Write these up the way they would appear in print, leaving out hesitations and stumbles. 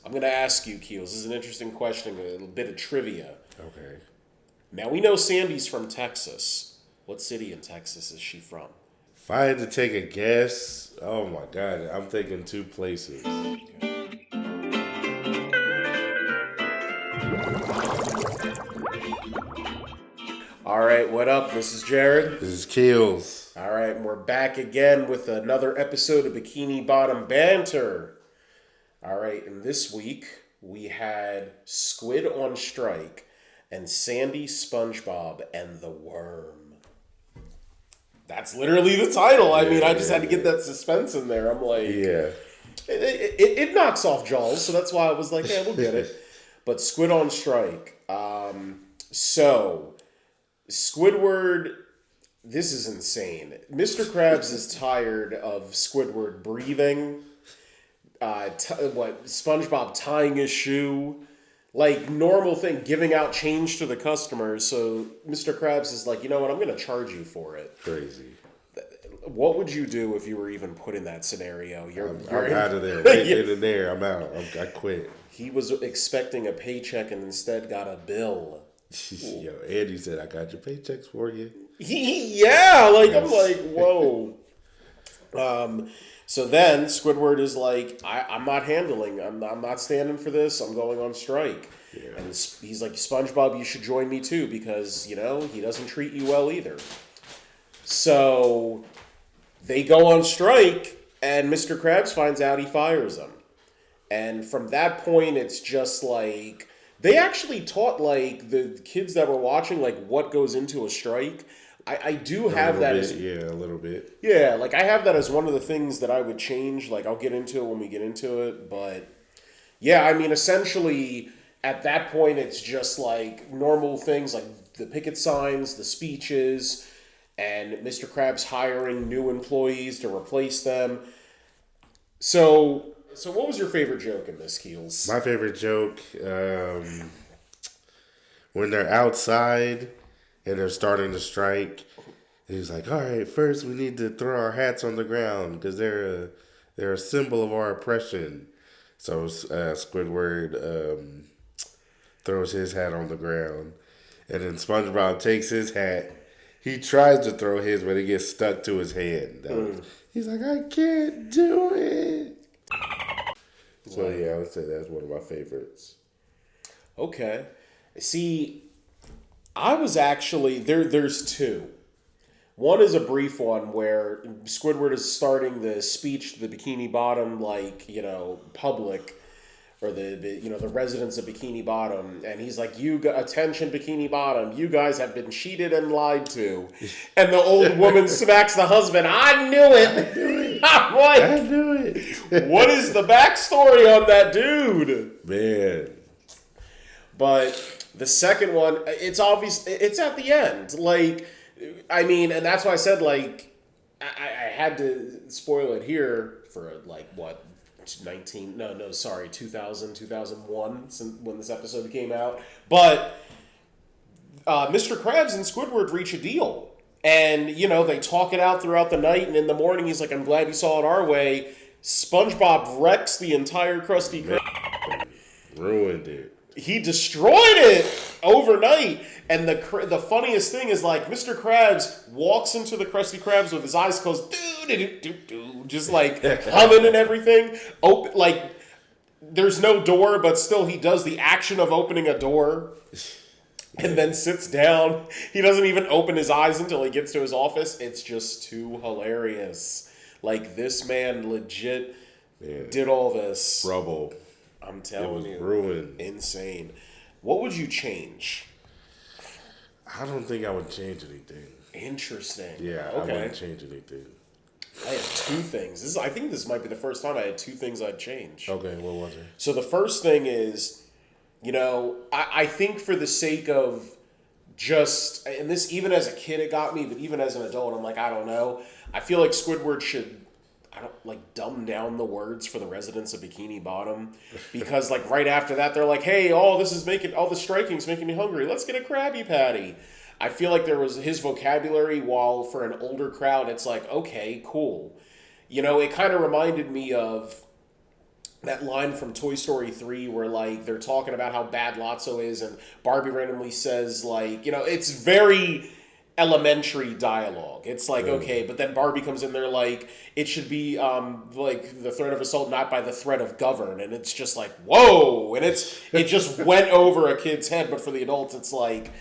I'm going to ask you, Keels. This is an interesting question, a little bit of trivia. Okay. Now, we know Sandy's from Texas. What city in Texas is she from? If I had to take a guess, oh my God, I'm thinking two places. All right, what up? This is Jared. This is Keels. All right, and we're back again with another episode of Bikini Bottom Banter. All right, and this week we had Squid on strike and Sandy, Spongebob, and the Worm. That's literally the title. I mean, I just had to get that suspense in there. I'm like, Yeah. It knocks off Jaws, so that's why I was like, yeah, we'll get it. But Squid on strike. So, Squidward, this is insane. Mr. Krabs is tired of Squidward breathing. SpongeBob tying his shoe. Like, normal thing, giving out change to the customers. So, Mr. Krabs is like, you know what, I'm going to charge you for it. Crazy. What would you do if you were even put in that scenario? I'm out of there. Right then and there. I'm out. I quit. He was expecting a paycheck and instead got a bill. Yo, Andy said, I got your paychecks for you. I'm like, whoa. So then Squidward is like, I'm not handling. I'm not standing for this. I'm going on strike. Yeah. And he's like, SpongeBob, you should join me too because, he doesn't treat you well either. So they go on strike and Mr. Krabs finds out, he fires them. And from that point, it's just like, they actually taught like the kids that were watching like what goes into a strike. I do have that as a little bit. Yeah, like I have that as one of the things that I would change. Like I'll get into it when we get into it, but yeah, I mean essentially at that point it's just like normal things like the picket signs, the speeches, and Mr. Krabs hiring new employees to replace them. So what was your favorite joke in this, Keels? My favorite joke, when they're outside and they're starting to strike, he's like, all right, first we need to throw our hats on the ground because they're a symbol of our oppression. So Squidward throws his hat on the ground. And then SpongeBob takes his hat. He tries to throw his, but it gets stuck to his hand. He's like, I can't do it. So yeah, I would say that's one of my favorites. Okay. See, I was actually there's two. One is a brief one where Squidward is starting the speech to the Bikini Bottom, public, or the residents of Bikini Bottom, and he's like, attention Bikini Bottom, you guys have been cheated and lied to. And the old woman smacks the husband, I knew it. I'm like, I knew it. What is the backstory on that dude? Man. But the second one, it's obvious, it's at the end. Like, I mean, and that's why I said, like, I had to spoil it here for, 2000, 2001, when this episode came out. But Mr. Krabs and Squidward reach a deal. And, they talk it out throughout the night. And in the morning, he's like, I'm glad you saw it our way. SpongeBob wrecks the entire Krusty Krab. Ruined it. He destroyed it overnight. And the funniest thing is, like, Mr. Krabs walks into the Krusty Krabs with his eyes closed, just like humming and everything. There's no door, but still he does the action of opening a door and then sits down. He doesn't even open his eyes until he gets to his office. It's just too hilarious. Like, this man legit did all this. Rubble. I'm telling you. Ruined. Insane. What would you change? I don't think I would change anything. Interesting. Yeah, okay. I wouldn't change anything. I had two things. I think this might be the first time I had two things I'd change. Okay, what was it? So the first thing is, I think for the sake of just, and this even as a kid it got me, but even as an adult I'm like, I don't know. I feel like Squidward should, dumb down the words for the residents of Bikini Bottom, because right after that they're like, hey, all the striking's making me hungry. Let's get a Krabby Patty. I feel like there was his vocabulary, while for an older crowd it's like, okay, cool. It kind of reminded me of that line from Toy Story 3 where, like, they're talking about how bad Lotso is, and Barbie randomly says, like, it's very elementary dialogue. It's like, okay, but then Barbie comes in there like, it should be, like, the threat of assault, not by the threat of govern, and it's just like, whoa, and it just went over a kid's head, but for the adults, it's like...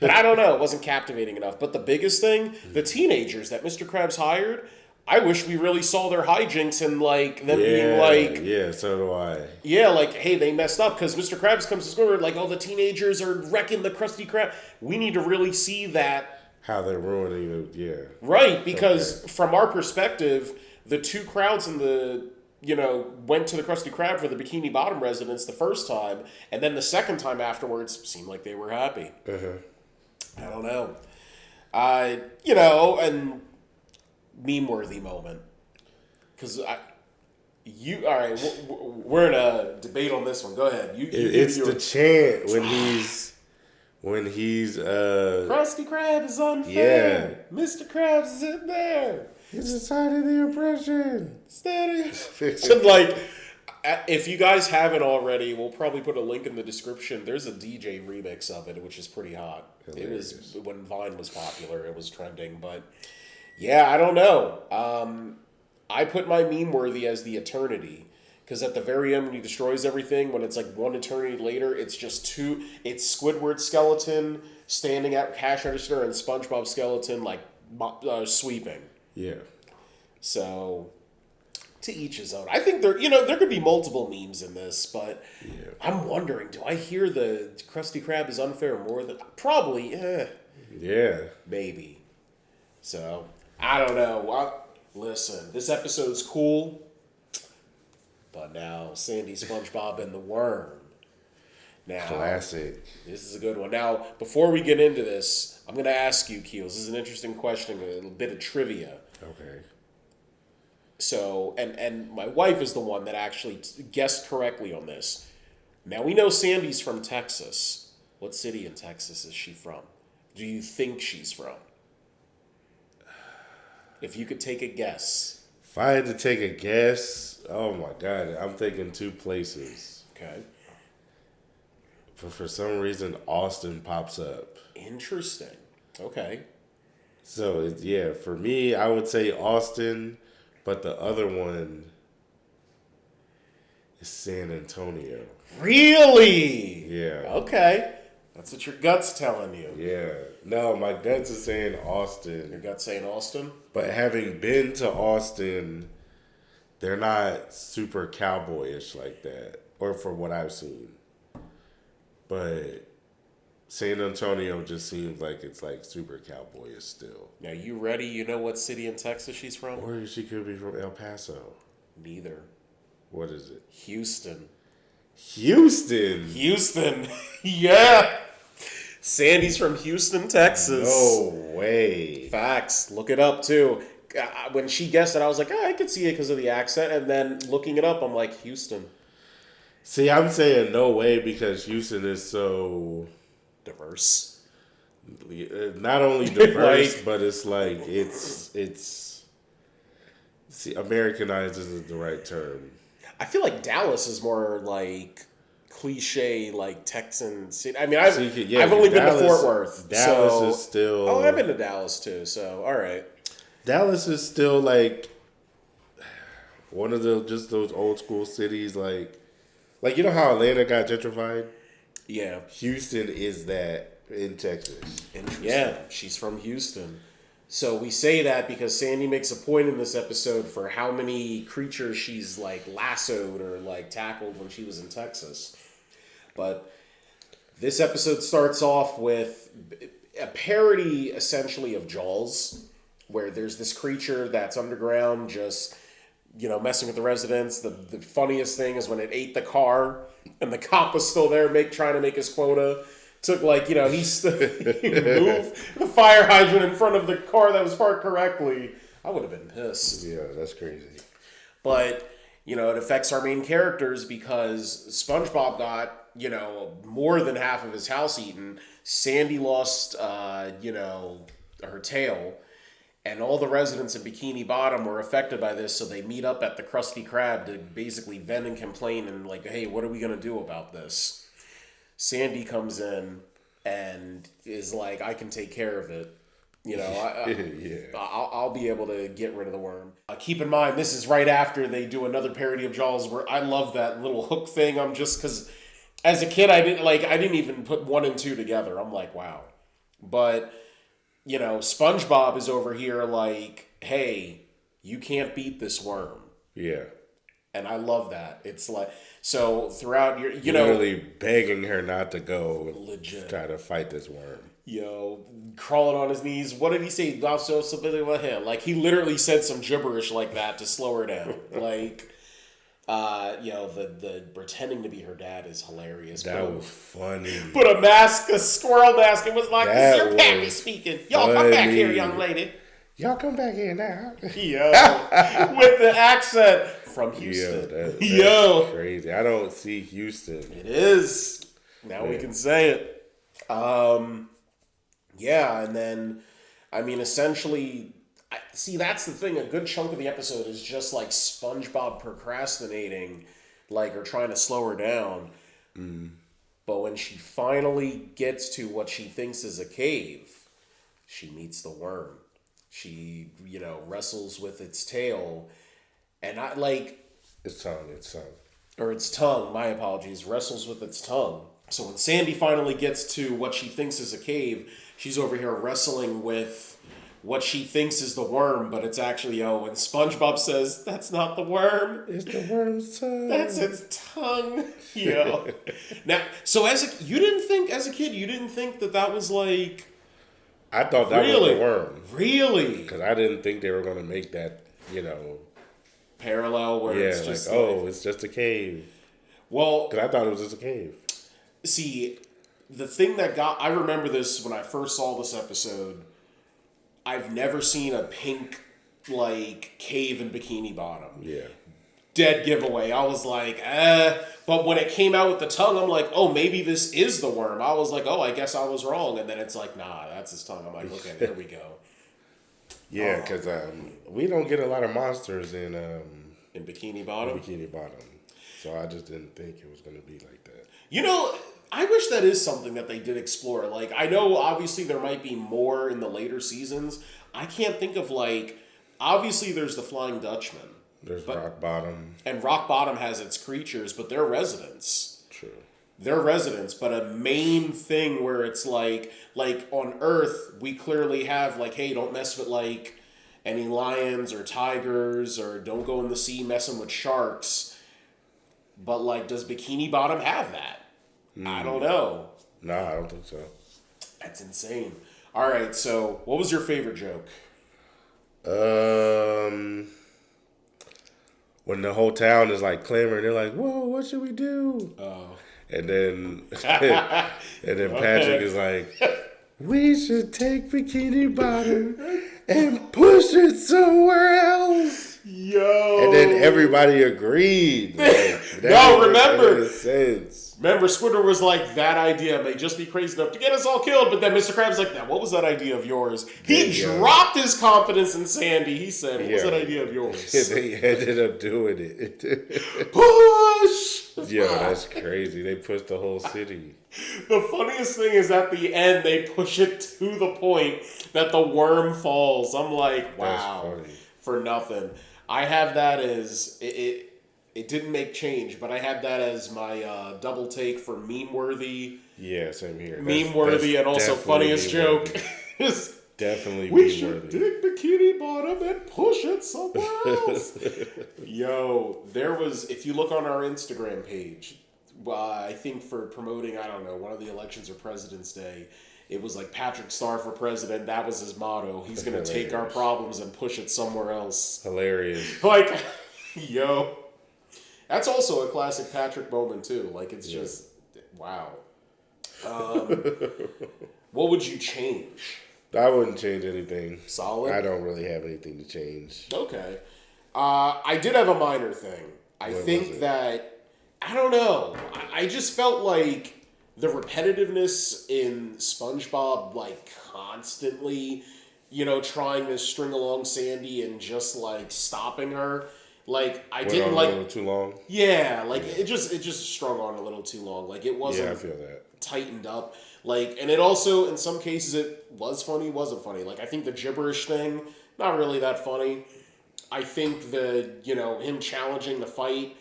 But I don't know, it wasn't captivating enough. But the biggest thing, the teenagers that Mr. Krabs hired... I wish we really saw their hijinks and, like, them being like... Yeah, so do I. Yeah, like, hey, they messed up because Mr. Krabs comes to Squidward, like, oh, the teenagers are wrecking the Krusty Krab. We need to really see that... How they're ruining it, yeah. Right, because from our perspective, the two crowds in the... went to the Krusty Krab for the Bikini Bottom residence the first time, and then the second time afterwards seemed like they were happy. I don't know. And... meme-worthy moment, because we're in a debate on this one. Go ahead. It's the chant when he's Krusty Krab is unfair. Yeah. Mr. Krabs is in there. He's inside of the oppression. Steady. So, like, if you guys haven't already, we'll probably put a link in the description. There's a DJ remix of it, which is pretty hot. Hilarious. It was when Vine was popular. It was trending, but. Yeah, I don't know. I put my meme-worthy as the eternity. Because at the very end, when he destroys everything, when it's like one eternity later, it's just two... It's Squidward skeleton standing at cash register and Spongebob skeleton, like, sweeping. Yeah. So, to each his own. I think there could be multiple memes in this, but I'm wondering, do I hear the Krusty Krab is unfair more than... Probably, Yeah. Maybe. So... I don't know. Listen, this episode's cool, but now Sandy, SpongeBob, and the Worm. Now, classic. This is a good one. Now, before we get into this, I'm going to ask you, Keels. This is an interesting question, a little bit of trivia. Okay. So, and my wife is the one that actually guessed correctly on this. Now, we know Sandy's from Texas. What city in Texas is she from? Do you think she's from? If you could take a guess. If I had to take a guess, oh my God, I'm thinking two places. Okay. But for some reason, Austin pops up. Interesting. Okay. So, for me, I would say Austin, but the other one is San Antonio. Really? Yeah. Okay. That's what your gut's telling you. Yeah. No, my gut's is saying Austin. Your gut's saying Austin? But having been to Austin, they're not super cowboyish like that. Or for what I've seen. But San Antonio just seems like it's like super cowboyish still. Now, you ready? You know what city in Texas she's from? Or she could be from El Paso. Neither. What is it? Houston. Houston? Yeah. Sandy's from Houston, Texas. No way. Facts. Look it up, too. When she guessed it, I was like, I could see it because of the accent. And then looking it up, I'm like, Houston. See, I'm saying no way because Houston is so... diverse. Not only diverse, like, but it's like, it's... See, Americanized isn't the right term. I feel like Dallas is more like... cliche like Texan city. I mean, I've only been to Fort Worth. Dallas is still. Oh, I've been to Dallas too. So all right. Dallas is still like one of those old school cities. Like you know how Atlanta got gentrified. Yeah. Houston is that in Texas. Interesting. Yeah, she's from Houston. So we say that because Sandy makes a point in this episode for how many creatures she's like lassoed or like tackled when she was in Texas. But this episode starts off with a parody essentially of Jaws, where there's this creature that's underground just, messing with the residents. The funniest thing is when it ate the car and the cop was still there trying to make his quota. Took he moved the fire hydrant in front of the car that was parked correctly. I would have been pissed. Yeah, that's crazy. But, it affects our main characters because SpongeBob got, more than half of his house eaten. Sandy lost, her tail. And all the residents of Bikini Bottom were affected by this, so they meet up at the Krusty Krab to basically vent and complain and like, hey, what are we going to do about this? Sandy comes in and is like, I can take care of it. You know, Yeah. I'll be able to get rid of the worm. Keep in mind, this is right after they do another parody of Jaws where I love that little hook thing. I'm just, because as a kid, I didn't even put 1 and 2 together. I'm like, wow. But, you know, Spongebob is over here like, hey, you can't beat this worm. Yeah. And I love that. It's like, so throughout your, literally begging her not to go legit try to fight this worm. Yo, crawling on his knees. What did he say? Like, he literally said some gibberish like that to slow her down. Like, the pretending to be her dad is hilarious. That was funny. Put a mask, a squirrel mask, and was like, this is your pappy speaking. Y'all come back here, young lady. Y'all come back here now. Yo, with the accent from Houston. That's crazy. I don't see Houston. It is. Now we can say it. Yeah, and then, I mean, essentially, see, that's the thing. A good chunk of the episode is just like SpongeBob procrastinating, like, or trying to slow her down. But when she finally gets to what she thinks is a cave, she meets the worm. She, wrestles with its tail. And Its tongue. Or its tongue, my apologies, wrestles with its tongue. So when Sandy finally gets to what she thinks is a cave, she's over here wrestling with what she thinks is the worm, but it's actually, and SpongeBob says, that's not the worm. It's the worm's tongue. That's its tongue. Now, so as a kid, you didn't think that was like... I thought that was the worm. Really? Because I didn't think they were going to make that, parallel where it's just it's just a cave. Well... Because I thought it was just a cave. See, the thing that I remember this when I first saw this episode. I've never seen a pink, cave in Bikini Bottom. Yeah. Dead giveaway. I was like, But when it came out with the tongue, I'm like, oh, maybe this is the worm. I was like, oh, I guess I was wrong. And then it's like, nah, that's his tongue. I'm like, okay, there we go. Yeah, because we don't get a lot of monsters in Bikini Bottom? Bikini Bottom. So I just didn't think it was going to be like that. I wish that is something that they did explore. Like, I know obviously there might be more in the later seasons. I can't think of, obviously there's the Flying Dutchman. There's Rock Bottom. And Rock Bottom has its creatures, but they're residents. True. They're residents, but a main thing where it's like on Earth, we clearly have, hey, don't mess with, any lions or tigers, or don't go in the sea messing with sharks. But, does Bikini Bottom have that? I don't know. No, I don't think so. That's insane. All right, so what was your favorite joke? When the whole town is clamoring, they're like, "Whoa, what should we do?" Oh. And then Patrick is like, "We should take Bikini Bottom and push it somewhere else." Yo. And then everybody agreed. No, remember. Sense. Remember, Squidward was like, that idea may just be crazy enough to get us all killed. But then Mr. Krabs like, now, what was that idea of yours? He dropped his confidence in Sandy. He said, what was that idea of yours? They ended up doing it. Push! Yo, that's crazy. They pushed the whole city. The funniest thing is at the end, they push it to the point that the worm falls. I'm like, wow. That's funny. For nothing. I have that as... It didn't make change, but I had that as my double take for meme-worthy. Yeah, same here. Meme-worthy and also funniest joke. Definitely we should dig Bikini Bottom and push it somewhere else. Yo, there was, if you look on our Instagram page, I think for promoting, I don't know, one of the elections or President's Day, it was Patrick Starr for president. That was his motto. He's going to take our problems and push it somewhere else. Hilarious. Yo. That's also a classic Patrick moment, too. It's just, wow. What would you change? I wouldn't change anything. Solid? I don't really have anything to change. Okay. I did have a minor thing. I think that, I don't know. I just felt the repetitiveness in SpongeBob, constantly trying to string along Sandy and just like stopping her. Like I Went didn't on like a little too long. Yeah, like it just strung on a little too long. Like it wasn't Yeah, I feel that. tightened up. Like, and it also in some cases it was funny, wasn't funny. Like I think the gibberish thing, not really that funny. I think him challenging the fight,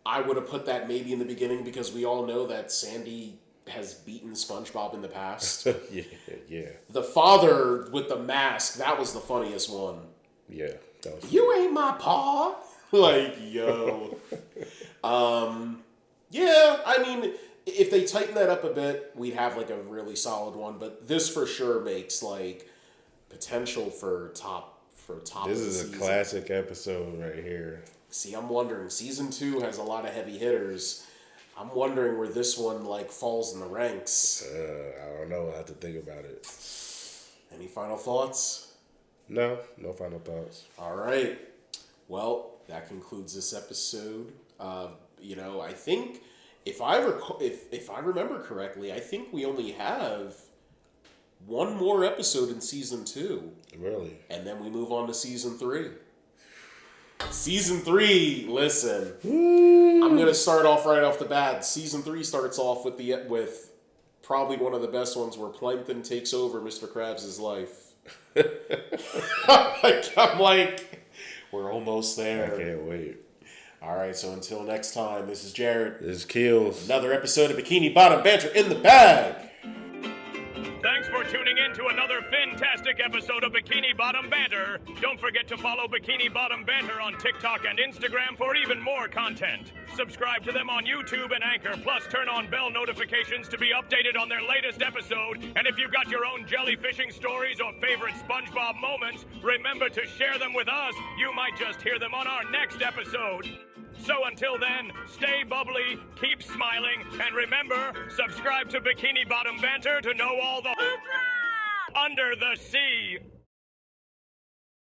I would have put that maybe in the beginning because we all know that Sandy has beaten SpongeBob in the past. Yeah. The father with the mask, that was the funniest one. Yeah, that was. You ain't my paw. Like, yo. Yeah, I mean, if they tighten that up a bit, we'd have like a really solid one. But this for sure makes like potential for top. This is a classic episode right here. See, I'm wondering. Season 2 has a lot of heavy hitters. I'm wondering where this one like falls in the ranks. I don't know. I have to think about it. Any final thoughts? No final thoughts. All right. Well, that concludes this episode. I think if I remember correctly, I think we only have one more episode in season 2. Really? And then we move on to season 3. Season 3, listen. I'm going to start off right off the bat. Season 3 starts off with probably one of the best ones where Plankton takes over Mr. Krabs' life. I'm like, we're almost there. I can't wait. All right, so until next time, this is Jared. This is Keels. Another episode of Bikini Bottom Banter in the bag. Thanks for tuning in to another fantastic episode of Bikini Bottom Banter. Don't forget to follow Bikini Bottom Banter on TikTok and Instagram for even more content. Subscribe to them on YouTube and Anchor, plus turn on bell notifications to be updated on their latest episode. And if you've got your own jellyfishing stories or favorite SpongeBob moments, remember to share them with us. You might just hear them on our next episode. So until then, stay bubbly, keep smiling, and remember, subscribe to Bikini Bottom Banter to know all the under the sea.